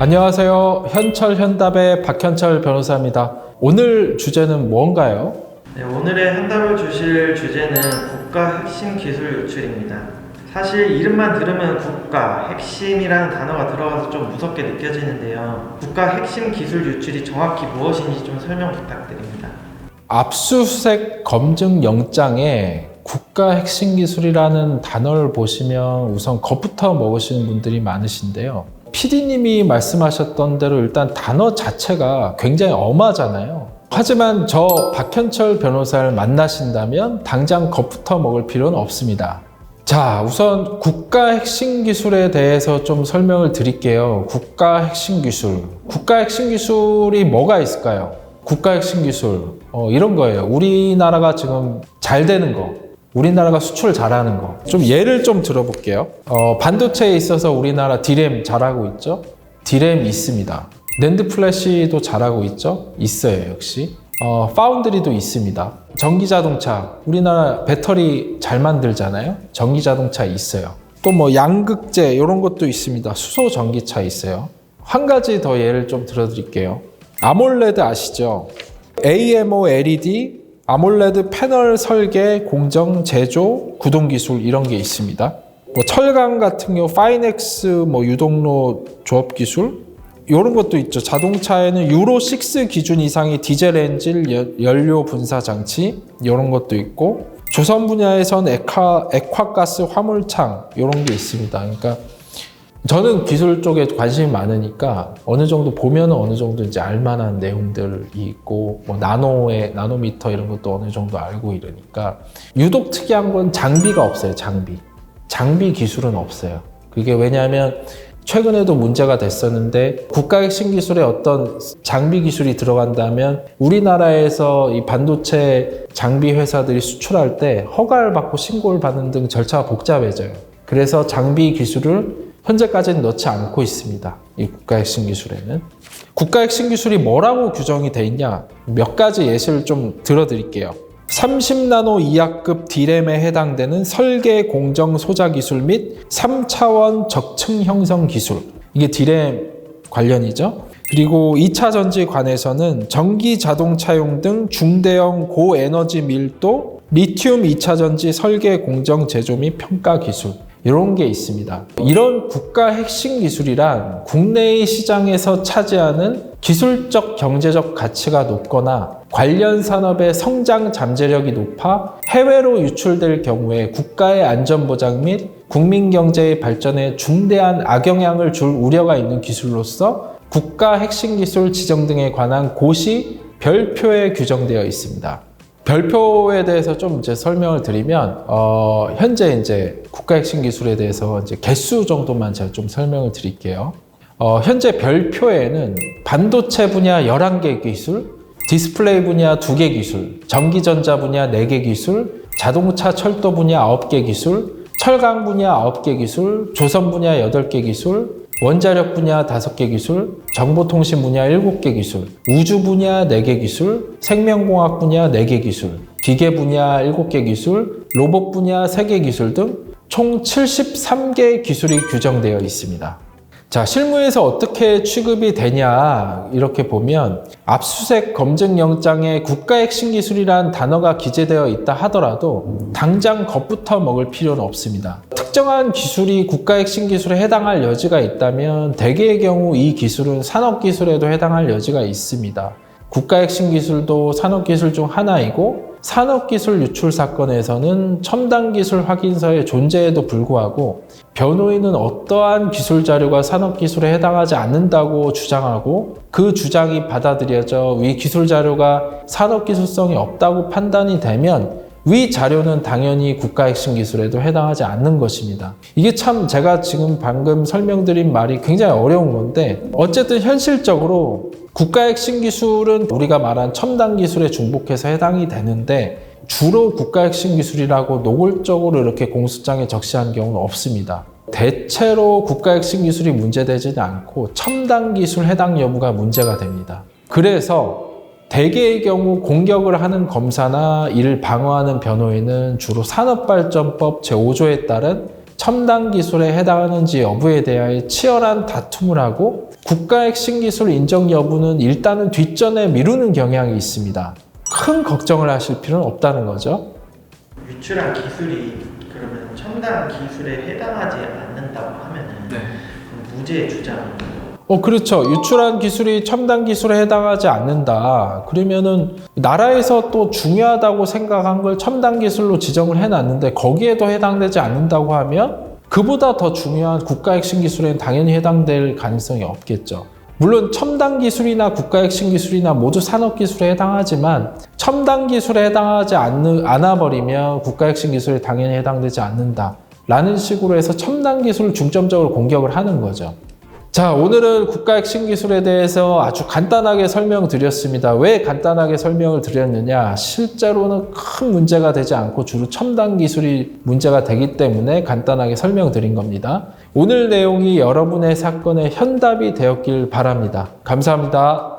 안녕하세요. 현철현답의 박현철 변호사입니다. 오늘 주제는 뭔가요? 네, 오늘의 한답을 주실 주제는 국가 핵심 기술 유출입니다. 사실 이름만 들으면 국가, 핵심이라는 단어가 들어가서 좀 무섭게 느껴지는데요. 국가 핵심 기술 유출이 정확히 무엇인지 좀 설명 부탁드립니다. 압수수색 검증 영장에 국가 핵심 기술이라는 단어를 보시면 우선 겁부터 먹으시는 분들이 많으신데요. PD님이 말씀하셨던 대로 일단 단어 자체가 굉장히 엄하잖아요. 하지만 저 박현철 변호사를 만나신다면 당장 겁부터 먹을 필요는 없습니다. 자, 우선 국가 핵심 기술에 대해서 좀 설명을 드릴게요. 국가 핵심 기술. 국가 핵심 기술이 뭐가 있을까요? 국가 핵심 기술. 이런 거예요. 우리나라가 지금 잘 되는 거. 우리나라가 수출 잘하는 거. 좀 예를 좀 들어볼게요. 반도체에 있어서 우리나라 D램 잘하고 있죠? D램 있습니다. 낸드 플래시도 잘하고 있죠? 있어요, 역시. 파운드리도 있습니다. 전기자동차, 우리나라 배터리 잘 만들잖아요? 전기자동차 있어요. 또 뭐 양극재 이런 것도 있습니다. 수소 전기차 있어요. 한 가지 더 예를 좀 들어드릴게요. 아몰레드 아시죠? AMOLED 아몰레드 패널 설계, 공정, 제조, 구동 기술 이런 게 있습니다. 뭐 철강 같은 경우 파이넥스 뭐 유동로 조업 기술 이런 것도 있죠. 자동차에는 유로 6 기준 이상의 디젤 엔진 연료 분사 장치 이런 것도 있고 조선 분야에선 액화가스 화물창 이런 게 있습니다. 그러니까 저는 기술 쪽에 관심이 많으니까 어느 정도 보면 어느 정도 이제 알만한 내용들이 있고 뭐 나노미터 이런 것도 어느 정도 알고 이러니까 유독 특이한 건 장비가 없어요. 장비 기술은 없어요. 그게 왜냐하면 최근에도 문제가 됐었는데 국가 핵심 기술에 어떤 장비 기술이 들어간다면 우리나라에서 이 반도체 장비 회사들이 수출할 때 허가를 받고 신고를 받는 등 절차가 복잡해져요. 그래서 장비 기술을 현재까지는 넣지 않고 있습니다. 이 국가 핵심 기술에는. 국가 핵심 기술이 뭐라고 규정이 돼 있냐? 몇 가지 예시를 좀 들어드릴게요. 30나노 이하급 D램에 해당되는 설계 공정 소자 기술 및 3차원 적층 형성 기술. 이게 D램 관련이죠. 그리고 2차 전지 관해서는 전기 자동차용 등 중대형 고에너지 밀도 리튬 2차 전지 설계 공정 제조 및 평가 기술. 이런 게 있습니다. 이런 국가 핵심 기술이란 국내의 시장에서 차지하는 기술적 경제적 가치가 높거나 관련 산업의 성장 잠재력이 높아 해외로 유출될 경우에 국가의 안전보장 및 국민 경제의 발전에 중대한 악영향을 줄 우려가 있는 기술로서 국가 핵심 기술 지정 등에 관한 고시 별표에 규정되어 있습니다. 별표에 대해서 좀 이제 설명을 드리면, 현재 이제 국가 핵심 기술에 대해서 이제 개수 정도만 제가 좀 설명을 드릴게요. 현재 별표에는 반도체 분야 11개 기술, 디스플레이 분야 2개 기술, 전기전자 분야 4개 기술, 자동차 철도 분야 9개 기술, 철강 분야 9개 기술, 조선 분야 8개 기술, 원자력 분야 5개 기술, 정보통신 분야 7개 기술, 우주 분야 4개 기술, 생명공학 분야 4개 기술, 기계 분야 7개 기술, 로봇 분야 3개 기술 등 총 73개 기술이 규정되어 있습니다. 자, 실무에서 어떻게 취급이 되냐 이렇게 보면 압수수색 검증영장에 국가 핵심 기술이라는 단어가 기재되어 있다 하더라도 당장 겁부터 먹을 필요는 없습니다. 특정한 기술이 국가 핵심 기술에 해당할 여지가 있다면 대개의 경우 이 기술은 산업기술에도 해당할 여지가 있습니다. 국가 핵심 기술도 산업기술 중 하나이고 산업기술 유출 사건에서는 첨단기술 확인서의 존재에도 불구하고 변호인은 어떠한 기술 자료가 산업기술에 해당하지 않는다고 주장하고 그 주장이 받아들여져 위 기술 자료가 산업기술성이 없다고 판단이 되면 위 자료는 당연히 국가 핵심 기술에도 해당하지 않는 것입니다. 이게 참 제가 지금 방금 설명드린 말이 굉장히 어려운 건데 어쨌든 현실적으로 국가 핵심 기술은 우리가 말한 첨단 기술에 중복해서 해당이 되는데 주로 국가 핵심 기술이라고 노골적으로 이렇게 공수장에 적시한 경우는 없습니다. 대체로 국가 핵심 기술이 문제되지는 않고 첨단 기술 해당 여부가 문제가 됩니다. 그래서 대개의 경우 공격을 하는 검사나 이를 방어하는 변호인은 주로 산업발전법 제5조에 따른 첨단 기술에 해당하는지 여부에 대하여 치열한 다툼을 하고 국가 핵심 기술 인정 여부는 일단은 뒷전에 미루는 경향이 있습니다. 큰 걱정을 하실 필요는 없다는 거죠. 유출한 기술이 그러면 첨단 기술에 해당하지 않는다고 하면은 그럼 무죄 주장입니다. 그렇죠. 유출한 기술이 첨단 기술에 해당하지 않는다. 그러면은 나라에서 또 중요하다고 생각한 걸 첨단 기술로 지정을 해놨는데 거기에도 해당되지 않는다고 하면 그보다 더 중요한 국가 핵심 기술에는 당연히 해당될 가능성이 없겠죠. 물론 첨단 기술이나 국가 핵심 기술이나 모두 산업 기술에 해당하지만 첨단 기술에 해당하지 않아버리면 국가 핵심 기술에 당연히 해당되지 않는다. 라는 식으로 해서 첨단 기술을 중점적으로 공격을 하는 거죠. 자, 오늘은 국가 핵심 기술에 대해서 아주 간단하게 설명드렸습니다. 왜 간단하게 설명을 드렸느냐? 실제로는 큰 문제가 되지 않고 주로 첨단 기술이 문제가 되기 때문에 간단하게 설명드린 겁니다. 오늘 내용이 여러분의 사건의 현답이 되었길 바랍니다. 감사합니다.